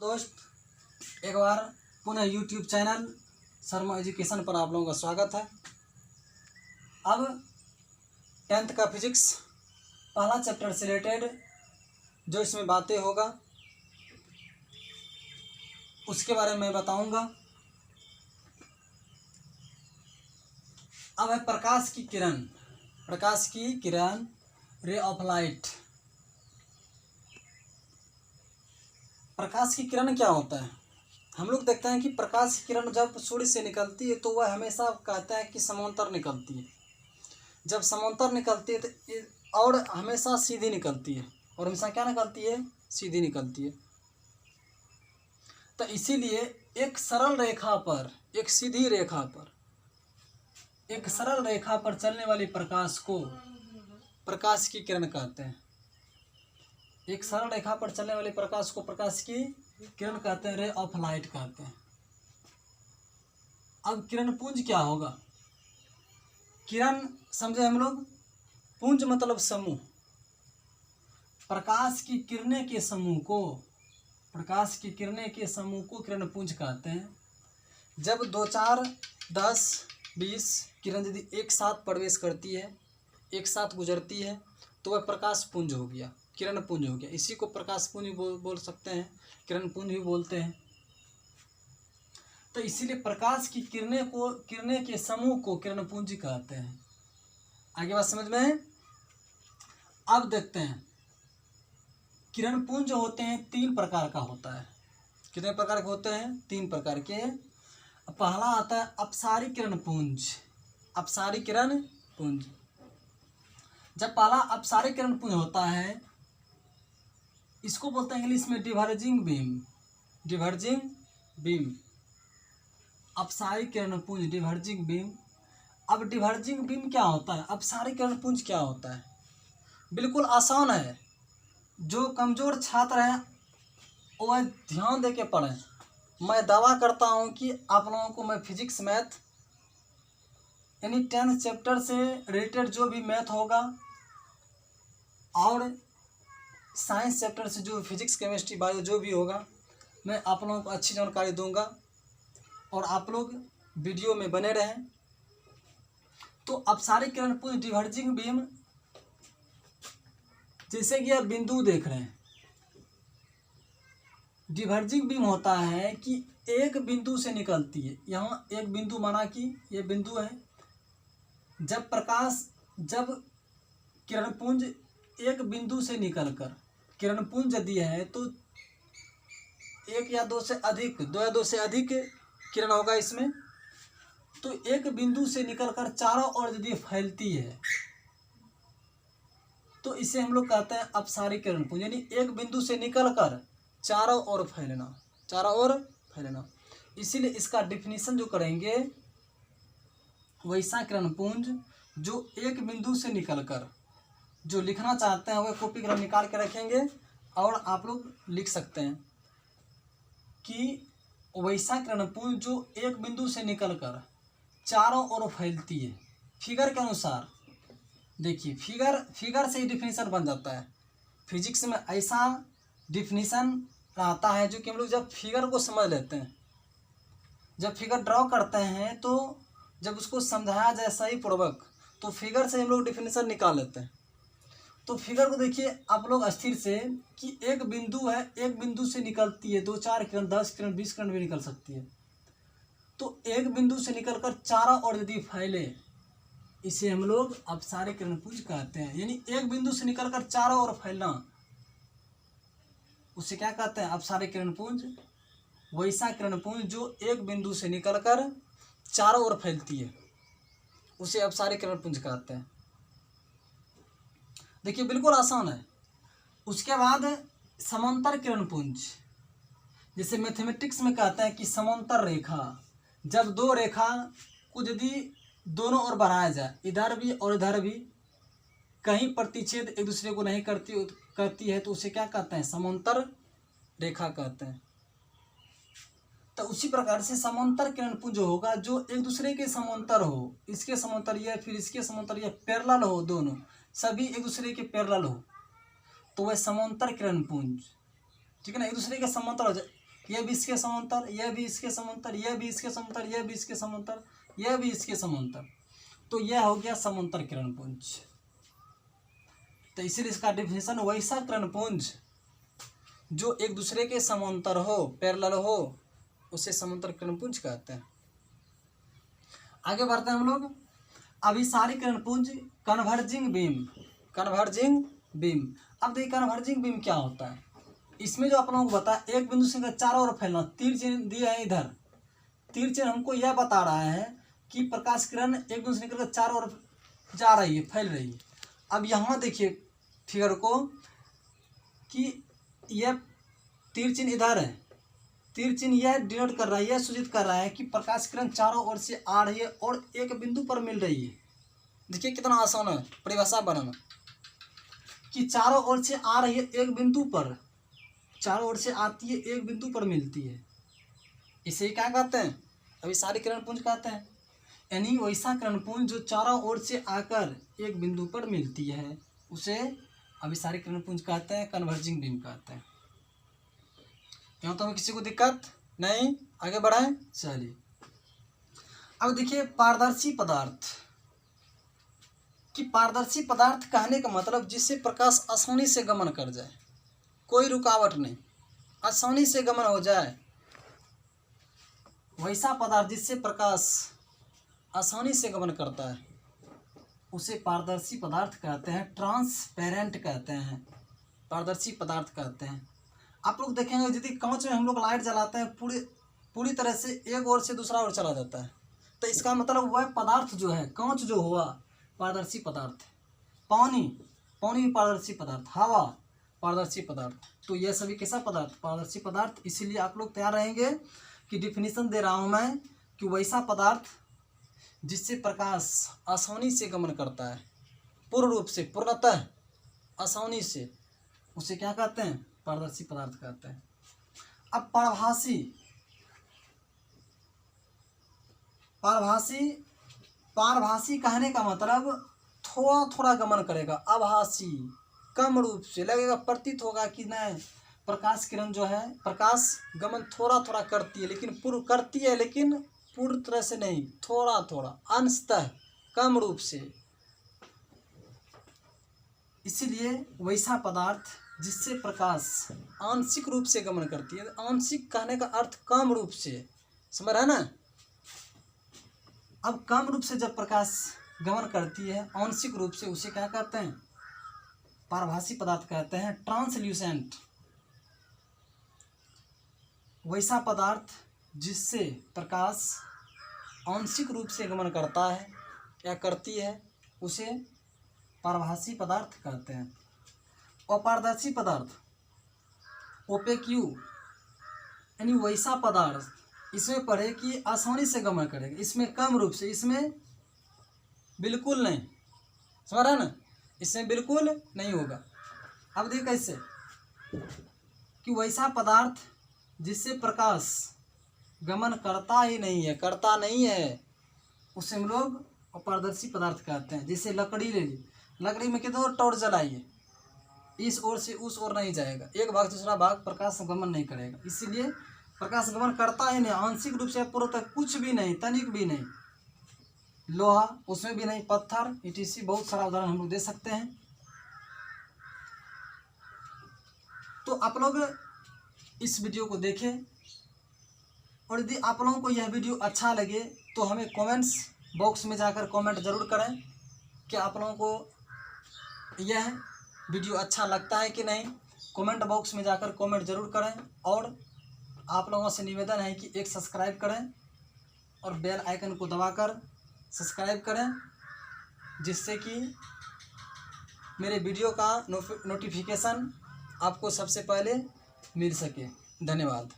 दोस्त एक बार पुनः यूट्यूब चैनल शर्मा एजुकेशन पर आप लोगों का स्वागत है। अब 10th का फिजिक्स पहला चैप्टर से रिलेटेड जो इसमें बातें होगा उसके बारे में मैं बताऊंगा। अब है प्रकाश की किरण रे ऑफ लाइट। प्रकाश की किरण क्या होता है? हम लोग देखते हैं कि प्रकाश की किरण जब सूर्य से निकलती है तो वह हमेशा कहते हैं कि समांतर निकलती है। जब समांतर निकलती है तो और हमेशा सीधी निकलती है, और हमेशा क्या निकलती है? सीधी निकलती है। तो इसीलिए एक सरल रेखा पर, एक सीधी रेखा पर, एक सरल रेखा पर चलने वाली प्रकाश को प्रकाश की किरण कहते हैं। एक सरल रेखा पर चलने वाले प्रकाश को प्रकाश की किरण कहते हैं, रे ऑफ लाइट कहते हैं। अब किरण पुंज क्या होगा? किरण समझे हम लोग, पुंज मतलब समूह। प्रकाश की किरणें के समूह को किरण पुंज कहते हैं। जब 2, 4, 10, 20 किरण यदि एक साथ प्रवेश करती है, एक साथ गुजरती है, तो वह प्रकाश पुंज हो गया, किरण पुंज हो गया। इसी को प्रकाश पुंज बोल सकते हैं, किरण पुंज भी बोलते हैं। तो इसीलिए प्रकाश की किरणें के समूह को किरण पुंज कहते हैं। आगे बात समझ में? अब देखते हैं, किरण पुंज होते हैं 3 प्रकार का होता है। कितने प्रकार के होते हैं? 3 प्रकार के। पहला आता है अपसारी किरण पुंज। अपसारी किरण पुंज। जब पहला अपसारी किरण पुंज होता है, इसको बोलते हैं इंग्लिश में डिवर्जिंग बीम। अपसारी किरण पुंज, डिवर्जिंग बीम। अब डिवर्जिंग बीम क्या होता है? अपसारी किरण पुंज क्या होता है? बिल्कुल आसान है। जो कमजोर छात्र हैं वह ध्यान दे के पढ़ें। मैं दावा करता हूं कि आप लोगों को मैं फिजिक्स मैथ यानी 10th चैप्टर से रिलेटेड जो भी मैथ होगा और साइंस चैप्टर से जो फिजिक्स केमिस्ट्री बायो जो भी होगा, मैं आप लोगों को अच्छी जानकारी दूंगा और आप लोग वीडियो में बने रहें। तो अपसारी किरण पुंज, डिवर्जिंग बीम, जैसे कि आप बिंदु देख रहे हैं, डिवर्जिंग बीम होता है कि एक बिंदु से निकलती है। यहाँ एक बिंदु माना कि ये बिंदु है। जब किरण पुंज एक बिंदु से निकलकर, किरण पुंज यदि है तो 1 या 2 से अधिक, 2 या 2 से अधिक किरण होगा इसमें, तो एक बिंदु से निकलकर चारों ओर यदि फैलती है तो इसे हम लोग कहते हैं अपसारी किरण पुंज। यानी एक बिंदु से निकलकर चारों ओर फैलना। इसीलिए इसका डिफिनीशन जो करेंगे, वैसा किरण पुंज जो एक बिंदु से निकलकर, जो लिखना चाहते हैं वह कॉपी कलम निकाल के रखेंगे और आप लोग लिख सकते हैं कि वैसा किरण पुंज जो एक बिंदु से निकलकर चारों ओर फैलती है। फिगर के अनुसार देखिए, फिगर से ही डिफिनीशन बन जाता है। फिजिक्स में ऐसा डिफिनीशन आता है जो कि हम लोग जब फिगर को समझ लेते हैं, जब फिगर ड्रॉ करते हैं, तो जब उसको समझाया जाए सही पूर्वक, तो फिगर से हम लोग डिफिनीशन निकाल लेते हैं। तो फिगर को देखिए आप लोग अस्थिर से कि एक बिंदु है, एक बिंदु से निकलती है 2, 4 किरण, 10 किरण, 20 किरण भी निकल सकती है। तो एक बिंदु से निकलकर चारों ओर यदि फैले, इसे हम लोग अपसारी किरण पुंज कहते हैं। यानी एक बिंदु से निकलकर चारों ओर फैलना, उसे क्या कहते हैं? अपसारी किरण पुंज। वैसा किरण पुंज जो एक बिंदु से निकलकर चारों ओर फैलती है, उसे अपसारी किरण पुंज कहते हैं। देखिए बिल्कुल आसान है। उसके बाद समांतर किरण पुंज, जैसे मैथमेटिक्स में कहते हैं कि समांतर रेखा, जब 2 रेखा को यदि दोनों ओर बढ़ाया जाए, इधर भी और इधर भी, कहीं प्रतिच्छेद एक दूसरे को नहीं करती है, तो उसे क्या कहते हैं? समांतर रेखा कहते हैं। तो उसी प्रकार से समांतर किरण पुंज होगा जो एक दूसरे के समांतर हो, इसके समांतर या फिर इसके समांतर या पैरेलल हो, दोनों सभी एक दूसरे के पैरेलल हो, तो वह समांतर किरण पुंज, ठीक है ना, एक दूसरे के समांतर हो जाए। यह भी इसके समांतर, यह भी इसके समांतर, यह भी इसके समांतर, यह भी इसके समांतर, यह भी इसके समांतर। तो यह हो गया समांतर किरणपुंज। तो इसीलिए इसका डेफिनेशन वैसा किरणपुंज जो एक दूसरे के समांतर हो, पैरेलल हो, उसे समांतर किरणपुंज कहते हैं। आगे बढ़ते हैं हम लोग। अभिसारी किरणपुंज कन्वर्जिंग बीम, कन्वर्जिंग बीम। अब देखिए कन्वर्जिंग बीम क्या होता है। इसमें जो आप लोगों को बताया, एक बिंदु से चारों ओर फैलना, तीर चिन्ह दिया है इधर, तीर चिन्ह हमको यह बता रहा है कि प्रकाश किरण एक बिंदु से निकलकर चारों ओर जा रही है, फैल रही है। अब यहाँ देखिए फिगर को कि यह तीर चिन्ह इधर है, तीर चिन्ह यह डिनोट कर रहा है, यह सूचित कर रहा है कि प्रकाश किरण चारों ओर से आ रही है और एक बिंदु पर मिल रही है। देखिए कितना आसान है परिभाषा बनाना कि चारों ओर से आ रही है, एक बिंदु पर, चारों ओर से आती है, एक बिंदु पर मिलती है। इसे क्या कहते हैं? अभिसारी किरणपुंज कहते हैं। यानी वैसा किरणपुंज जो चारों ओर से आकर एक बिंदु पर मिलती है, उसे अभिसारी किरणपुंज कहते हैं, कन्वर्जिंग बीम कहते हैं। यहाँ तो हमें किसी को दिक्कत नहीं, आगे बढ़ाएं। चलिए अब देखिए पारदर्शी पदार्थ, कि पारदर्शी पदार्थ कहने का मतलब जिससे प्रकाश आसानी से गमन कर जाए, कोई रुकावट नहीं, आसानी से गमन हो जाए, वैसा पदार्थ जिससे प्रकाश आसानी से गमन करता है, उसे पारदर्शी पदार्थ कहते हैं, ट्रांसपेरेंट कहते हैं, पारदर्शी पदार्थ कहते हैं। आप लोग देखेंगे यदि कांच में हम लोग लाइट जलाते हैं, पूरी तरह से एक ओर से दूसरा ओर चला जाता है, तो इसका मतलब वह पदार्थ जो है, कांच जो हुआ पारदर्शी पदार्थ, पानी भी पारदर्शी पदार्थ, हवा पारदर्शी पदार्थ, तो यह सभी कैसा पदार्थ? पारदर्शी पदार्थ। इसीलिए आप लोग तैयार रहेंगे कि डिफिनीशन दे रहा हूँ मैं कि वैसा पदार्थ जिससे प्रकाश आसानी से गमन करता है, पूर्ण रूप से, पूर्णतः आसानी से, उसे क्या कहते हैं? पारदर्शी पदार्थ कहते हैं। अब पारभासी, पारभासी कहने का मतलब थोड़ा थोड़ा गमन करेगा, आभासी कम रूप से लगेगा, प्रतीत होगा कि नहीं प्रकाश किरण जो है, प्रकाश गमन थोड़ा थोड़ा करती है, लेकिन पूर्ण करती है, लेकिन पूर्ण तरह से नहीं, थोड़ा थोड़ा, अंशतः, कम रूप से। इसीलिए वैसा पदार्थ जिससे प्रकाश आंशिक रूप से गमन करती है, आंशिक कहने का अर्थ कम रूप से, समझ रहे हैं ना। अब कम रूप से जब प्रकाश गमन करती है आंशिक रूप से, उसे क्या कहते हैं? पारभासी पदार्थ कहते हैं, ट्रांसल्यूसेंट। वैसा पदार्थ जिससे प्रकाश आंशिक रूप से गमन करता है या करती है, उसे पारभासी पदार्थ कहते हैं। अपारदर्शी पदार्थ, ओपेक्यू, यानी वैसा पदार्थ इसमें पढ़े कि आसानी से गमन करेगा, इसमें कम रूप से, इसमें बिल्कुल नहीं, समझ रहा है ना, इसमें बिल्कुल नहीं होगा। अब देखिए कैसे, कि वैसा पदार्थ जिससे प्रकाश गमन करता ही नहीं है, करता नहीं है, उसे हम लोग अपारदर्शी पदार्थ कहते हैं। जैसे लकड़ी ले ली, लकड़ी में कितने टॉर्च जलाइए, इस ओर से उस ओर नहीं जाएगा, एक भाग दूसरा भाग प्रकाश गमन नहीं करेगा, इसीलिए प्रकाश गमन करता ही नहीं, आंशिक रूप से पूर्व तक कुछ भी नहीं, तनिक भी नहीं। लोहा उसमें भी नहीं, पत्थर, ईटीसी, बहुत सारा उदाहरण हम लोग दे सकते हैं। तो आप लोग इस वीडियो को देखें, और यदि आप लोगों को यह वीडियो अच्छा लगे तो हमें कमेंट्स बॉक्स में जाकर कमेंट ज़रूर करें कि आप लोगों को यह वीडियो अच्छा लगता है कि नहीं। कमेंट बॉक्स में जाकर कमेंट ज़रूर करें, और आप लोगों से निवेदन है कि एक सब्सक्राइब करें और बेल आइकन को दबाकर सब्सक्राइब करें, जिससे कि मेरे वीडियो का नोटिफिकेशन आपको सबसे पहले मिल सके। धन्यवाद।